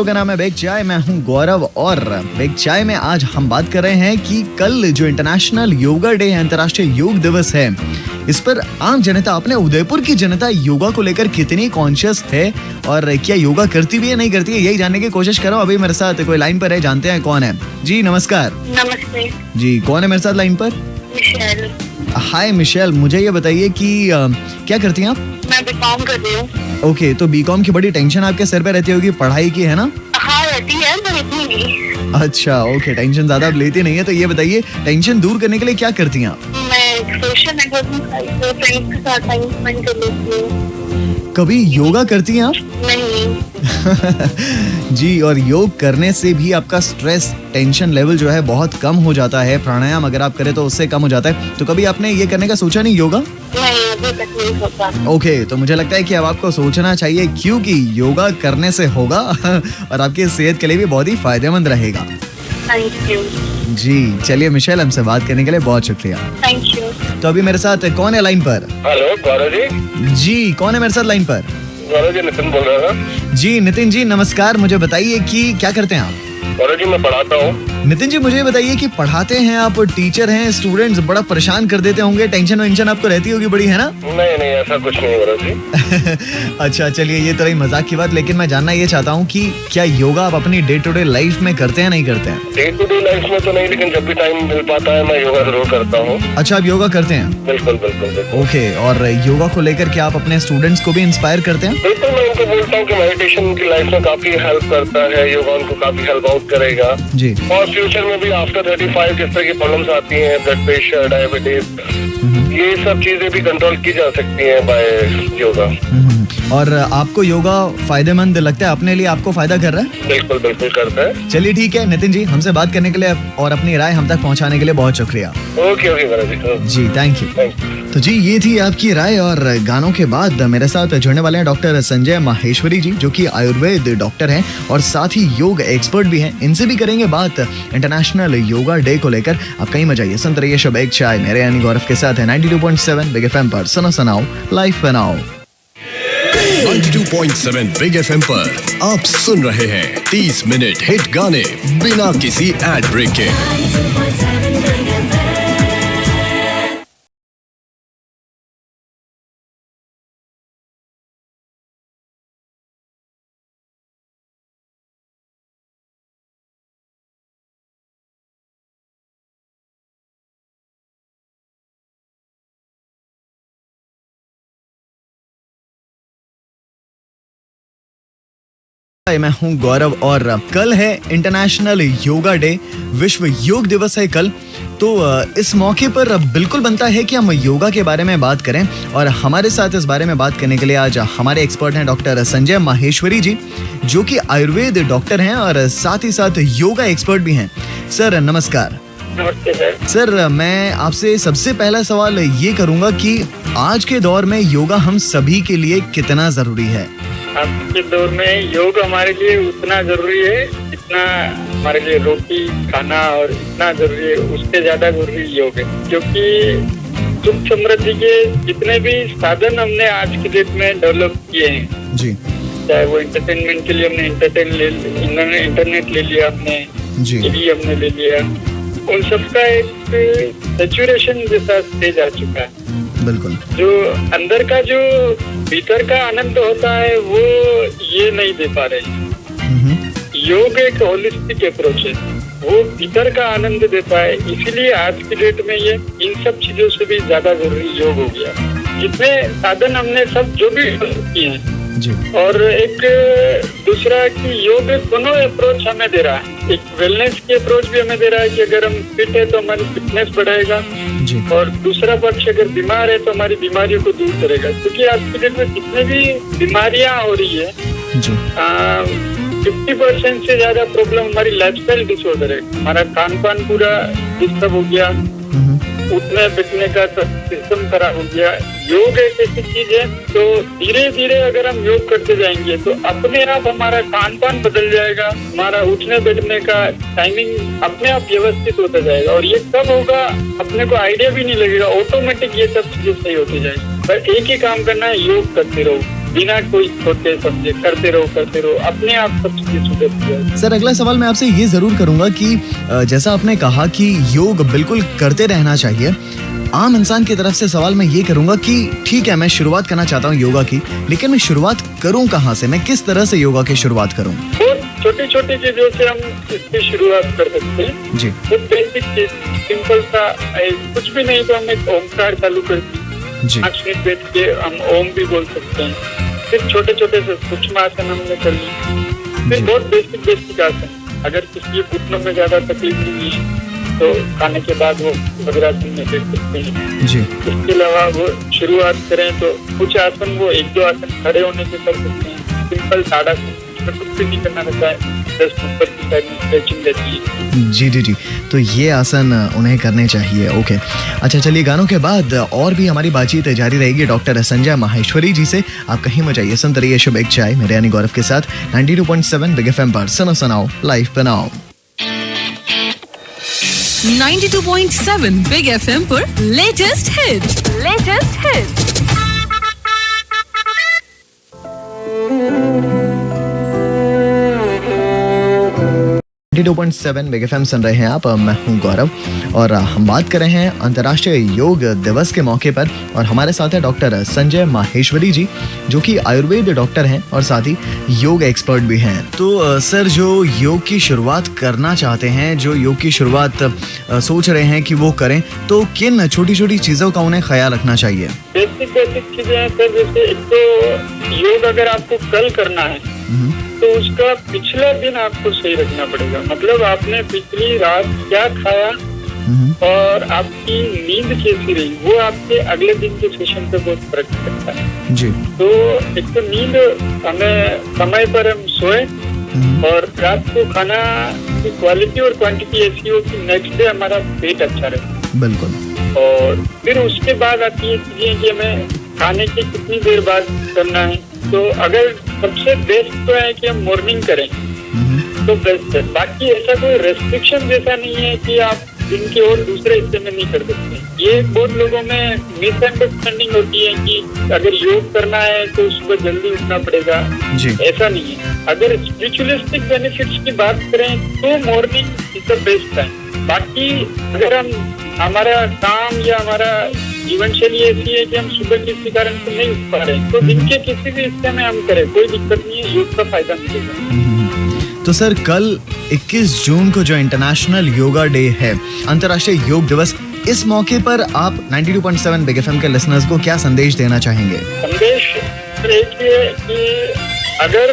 का नाम है बेक चाय। मैं हूं गौरव और बेक चाय में आज हम बात कर रहे हैं कि कल जो इंटरनेशनल योगा डे है, अंतर्राष्ट्रीय योग दिवस है, इस पर आम जनता, अपने उदयपुर की जनता योगा को लेकर कितनी कॉन्शियस है और क्या योगा करती भी है नहीं करती है, यही जानने की कोशिश कर रहा हूं। अभी मेरे साथ कोई लाइन पर है, जानते हैं कौन है। जी नमस्कार। नमस्ते जी, कौन है मेरे साथ लाइन पर? मिशेल। हाय मिशेल, मुझे ये बताइए कि क्या करती हैं आप? मैं बीकॉम कर रही हूँ। ओके, तो बीकॉम की बड़ी टेंशन आपके सर पे रहती होगी, पढ़ाई की, है ना? हाँ रहती है, पर इतनी नहीं। अच्छा, ओके, टेंशन ज्यादा आप लेती नहीं है। तो ये बताइए, टेंशन दूर करने के लिए क्या करती हैं आप? मैं सोशल नेटवर्किंग साइट पे फ्रेंड्स के साथ टाइम स्पेंड कर लेती हूँ। कभी योगा करती हैं आप? नहीं। जी, और योग करने से भी आपका स्ट्रेस, टेंशन लेवल जो है बहुत कम हो जाता है। प्राणायाम अगर आप करें तो उससे कम हो जाता है। तो कभी आपने ये करने का सोचा नहीं, योगा? नहीं, अभी तक नहीं सोचा। ओके, तो मुझे लगता है कि अब आपको सोचना चाहिए, क्योंकि योगा करने से होगा और आपकी सेहत के लिए भी बहुत ही फायदेमंद रहेगा। Thank you. जी, चलिए मिशेल, हमसे बात करने के लिए बहुत शुक्रिया। Thank you. तो अभी मेरे साथ कौन है लाइन पर? हेलो गौरव जी। जी, कौन है मेरे साथ लाइन पर? गौरव जी, नितिन बोल रहा था। जी नितिन जी नमस्कार। मुझे बताइए कि क्या करते हैं आप? गौरव जी, मैं पढ़ाता हूँ। नितिन जी, मुझे बताइए कि पढ़ाते हैं आप, टीचर हैं, स्टूडेंट्स बड़ा परेशान कर देते होंगे, टेंशन वेंशन आपको रहती होगी बड़ी, है ना? नहीं नहीं, ऐसा कुछ नहीं गौरव जी। अच्छा, चलिए, ये तो रही मजाक की बात, लेकिन मैं जानना ये चाहता हूँ कि क्या योगा आप अपनी डे टू डे लाइफ में करते हैं नहीं करते हैं? डे टू डे लाइफ में तो नहीं, लेकिन जब भी टाइम मिल पाता है मैं योगा जरूर करता हूँ। अच्छा, आप योगा करते हैं? बिल्कुल बिल्कुल बिल्कुल। ओके, और योगा को लेकर क्या आप अपने स्टूडेंट्स को भी इंस्पायर करते हैं? बिल्कुल, मैं उनको बोलता हूँ कि मेडिटेशन की लाइफ में काफी हेल्प करता है, योगा उनको काफी हेल्प आउट करेगा। जी। और फ्यूचर में भी आफ्टर 35 जिस तरह की प्रॉब्लम्स आती हैं, ब्लड प्रेशर, डायबिटीज, ये सब चीजें भी कंट्रोल की जा सकती हैं बाय योगा। और आपको योगा फायदेमंद लगता है, अपने लिए आपको फायदा कर रहा है? बिल्कुल बिल्कुल करता है। चलिए ठीक है नितिन जी, हमसे बात करने के लिए और अपनी राय हम तक पहुंचाने के लिए बहुत शुक्रिया। Okay okay Gaurav ji. जी थैंक यू। तो जी, ये थी आपकी राय। और गानों के बाद मेरे साथ जुड़ने वाले हैं डॉक्टर संजय माहेश्वरी जी, जो कि आयुर्वेद डॉक्टर हैं और साथ ही योग एक्सपर्ट भी हैं। इनसे भी करेंगे बात इंटरनेशनल योगा डे को लेकर। आप कहीं मत जाइए, सुनते रहिए शुभ एक चाय, मेरे यानी गौरव के साथ है 92.7 बिग एफएम पर। सुनो सुनाओ, लाइफ बनाओ। 92.7 बिग एफएम पर आप सुन रहे हैं 30 मिनट हिट गाने बिना किसी एड ब्रेक के। मैं हूं गौरव और कल है इंटरनेशनल योगा डे, विश्व योग दिवस है कल। तो इस मौके पर बिल्कुल बनता है कि हम योगा के बारे में बात करें। और हमारे साथ इस बारे में बात करने के लिए आज हमारे एक्सपर्ट हैं डॉक्टर संजय माहेश्वरी जी, जो कि आयुर्वेद डॉक्टर हैं और साथ ही साथ योगा एक्सपर्ट भी हैं। सर नमस्कार। नमस्ते सर। सर, मैं आपसे सबसे पहला सवाल ये करूंगा कि आज के दौर में योगा हम सभी के लिए कितना जरूरी है? आज के दौर में योग हमारे लिए उतना जरूरी है जितना हमारे लिए रोटी खाना और इतना जरूरी है, उससे ज्यादा जरूरी योग है। क्योंकि सुख समृद्धि के जितने भी साधन हमने आज की डेट में डेवलप किए हैं जी, चाहे वो एंटरटेनमेंट के लिए हमने इंटरनेट ले लिया, हमने जी, टीवी हमने ले लिया, उन सबका एक सैचुरेशन जैसा स्टेज आ चुका है। बिल्कुल। जो अंदर का जो भीतर का आनंद होता है वो ये नहीं दे पा रहे। योग एक होलिस्टिक अप्रोच है, वो भीतर का आनंद देता है। इसीलिए आज की डेट में ये इन सब चीजों से भी ज्यादा जरूरी योग हो गया। जितने साधन हमने सब जो भी किए हैं जी, और एक दूसरा कि योग दोनों अप्रोच हमें दे रहा है। एक वेलनेस की अप्रोच भी हमें दे रहा है कि अगर हम फिट है तो हमारी फिटनेस बढ़ाएगा, जी, और दूसरा पक्ष अगर बीमार है तो हमारी बीमारियों को दूर करेगा। क्योंकि आज के डेट में जितने भी बीमारियां हो रही है, जी, 50% से ज्यादा प्रॉब्लम हमारी लाइफस्टाइल डिसऑर्डर है। हमारा खान पान पूरा डिस्टर्ब हो गया, उठने बैठने का सिस्टम खराब हो गया। योग एक ऐसी चीज है, तो धीरे धीरे अगर हम योग करते जाएंगे तो अपने आप हमारा खान पान बदल जाएगा, हमारा उठने बैठने का टाइमिंग अपने आप व्यवस्थित होता जाएगा। और ये कब होगा अपने को आइडिया भी नहीं लगेगा, ऑटोमेटिक ये सब चीजें सही होती जाएगी। पर एक ही काम करना है, योग करते रहो। बिना कोई सोचे समझे करते रहो, अपने आप सब चीजें सुधरती है। सर अगला सवाल मैं आपसे ये जरूर करूंगा कि जैसा आपने कहा कि योग बिल्कुल करते रहना चाहिए, आम इंसान की तरफ से सवाल मैं ये करूंगा कि ठीक है मैं शुरुआत करना चाहता हूँ योगा की, लेकिन मैं शुरुआत करूँ कहाँ से, मैं किस तरह से योगा की शुरुआत करूँ? बहुत छोटी छोटी चीजों से हम इसकी शुरुआत कर सकते हैं जी। तो बेसिक चीज सिंपल सा कुछ भी नहीं तो हम एक ओमकार चालू कर दी, जी 5 मिनट बैठ के हम ओम भी बोल सकते हैं। फिर छोटे छोटे से सूक्ष्म आसन हमने कर ली, फिर जी। बहुत बेसिक आसन। अगर किसी घुटनों में ज्यादा तकलीफ नहीं है तो खाने के बाद वो वज्रासन में बैठ सकते हैं। जी इसके अलावा वो शुरुआत करें तो कुछ आसन वो 1-2 आसन खड़े होने के कर सकते हैं। सिंपल ताड़ासन, उसमें कुछ भी नहीं करना रहता है, 10 ऊपर की साइड में स्ट्रेचिंग रहती है। जी तो ये आसन उन्हें करने चाहिए। ओके अच्छा चलिए, गानों के बाद और भी हमारी बातचीत जारी रहेगी डॉक्टर संजय माहेश्वरी जी से। आप कहीं मत जाइए, सुनते रहिए शुभ एक चाय मेरे यानी गौरव के साथ 92.7 बिग एफएम पर। सुनो सुनाओ लाइफ बनाओ। 92.7 बिग एफएम पर लेटेस्ट हिट। 92.7 बिग एफएम सुन रहे हैं आप, मैं हूं गौरव और हम बात कर रहे हैं अंतर्राष्ट्रीय योग दिवस के मौके पर। और हमारे साथ है डॉक्टर संजय माहेश्वरी जी, जो कि आयुर्वेद डॉक्टर हैं और साथ ही योग एक्सपर्ट भी हैं। तो सर, जो योग की शुरुआत करना चाहते हैं, जो योग की शुरुआत सोच रहे हैं कि वो करें, तो किन छोटी छोटी चीजों का उन्हें ख्याल रखना चाहिए? बेसिक चीजें हैं सर। जैसे एक तो योग अगर आपको कल करना है तो उसका पिछला दिन आपको सही रखना पड़ेगा। मतलब आपने पिछली रात क्या खाया और आपकी नींद कैसी रही, वो आपके अगले दिन के सेशन पे बहुत फर्क पड़ता है। जी। तो एक तो नींद, हमें समय पर हम सोए और रात को खाना की क्वालिटी और क्वांटिटी ऐसी हो कि नेक्स्ट डे हमारा पेट अच्छा रहे। बिल्कुल। और फिर उसके बाद आती है चीजें कि हमें खाने की कितनी देर बाद करना है। तो अगर सबसे बेस्ट तो है कि हम मॉर्निंग करें तो बेस्ट है। बाकी ऐसा कोई रेस्ट्रिक्शन जैसा नहीं है कि आप दिन के और दूसरे हिस्से में नहीं कर सकते। ये बहुत लोगों में मिसअंडरस्टैंडिंग होती है कि अगर योग करना है तो सुबह जल्दी उठना पड़ेगा। जी। ऐसा नहीं है। अगर स्पिरिचुअलिस्टिक बेनिफिट्स की बात करें तो morning is the best time. बाकी अगर हम हमारा काम या हमारा जीवन शैली ऐसी है कि हम सुबह किसी कारण से नहीं उठ पा रहे तो दिन के किसी भी हिस्से में हम करें, कोई दिक्कत नहीं है, योग का फायदा मिलेगा। तो सर, कल 21 जून को जो इंटरनेशनल योगा डे है, अंतर्राष्ट्रीय योग दिवस, इस मौके पर आप 92.7 बिग एफएम के लिसनर्स को क्या संदेश देना चाहेंगे? संदेश एक ये कि अगर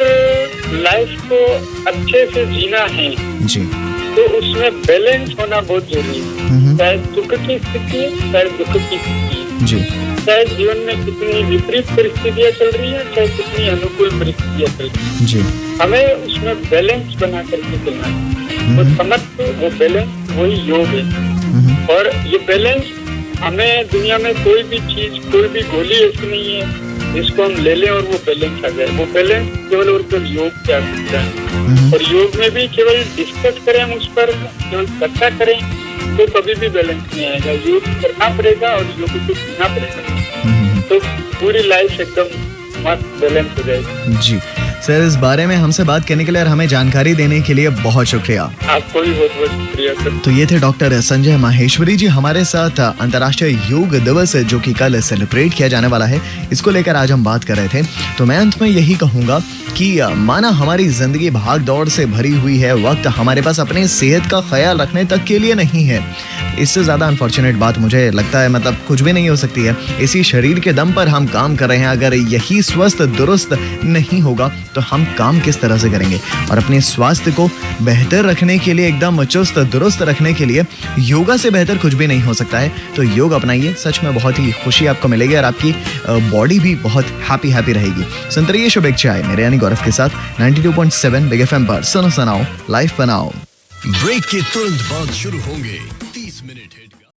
लाइफ को अच्छे से जीना है जी तो उसमें बैलेंस होना बहुत जरूरी है। चाहे सुख की स्थिति है, चाहे दुख की स्थिति है, जी। चाहे जीवन में कितनी विपरीत परिस्थितियां चल रही है, चाहे कितनी अनुकूल परिस्थितियां चल रही है, जी। हमें उसमें बैलेंस बना करके चलना है। तो समझ वो बैलेंस वही योग है। और ये बैलेंस हमें दुनिया में कोई भी चीज, कोई भी गोली ऐसी नहीं है जिसको हम ले लें और वो बैलेंस आ जाए। वो बैलेंस केवल और केवल योग से आ सकता है। और योग में भी केवल डिस्कस करें हम उस पर, केवल चर्चा करें तो कभी भी बैलेंस नहीं आएगा। योग करना पड़ेगा और योग को सीखना पड़ेगा तो पूरी लाइफ एकदम मस्त बैलेंस हो जाएगी। जी सर, इस बारे में हमसे बात करने के लिए और हमें जानकारी देने के लिए बहुत शुक्रिया। आपको भी बहुत बहुत शुक्रिया सर। तो ये थे डॉक्टर संजय माहेश्वरी जी हमारे साथ। अंतर्राष्ट्रीय योग दिवस जो कि कल सेलिब्रेट किया जाने वाला है, इसको लेकर आज हम बात कर रहे थे। तो मैं अंत में यही कहूंगा कि माना हमारी जिंदगी भाग दौड़ से भरी हुई है, वक्त हमारे पास अपने सेहत का ख्याल रखने तक के लिए नहीं है। इससे ज्यादा अनफॉर्चुनेट बात मुझे लगता है मतलब कुछ भी नहीं हो सकती है। इसी शरीर के दम पर हम काम कर रहे हैं, अगर यही स्वस्थ दुरुस्त नहीं होगा तो हम काम किस तरह से करेंगे? और अपने स्वास्थ्य को बेहतर रखने के लिए, एकदम चुस्त दुरुस्त रखने के लिए योगा से बेहतर कुछ भी नहीं हो सकता है। तो योग अपनाइए, सच में बहुत ही खुशी आपको मिलेगी और आपकी बॉडी भी बहुत हैप्पी रहेगी। सुनते रहिए शुभ एक चाय मेरे यानी गौरव के साथ 92.7 बिग एफएम पर। सुनो सुनाओ लाइफ बनाओ। ब्रेक के तुरंत बाद शुरू होंगे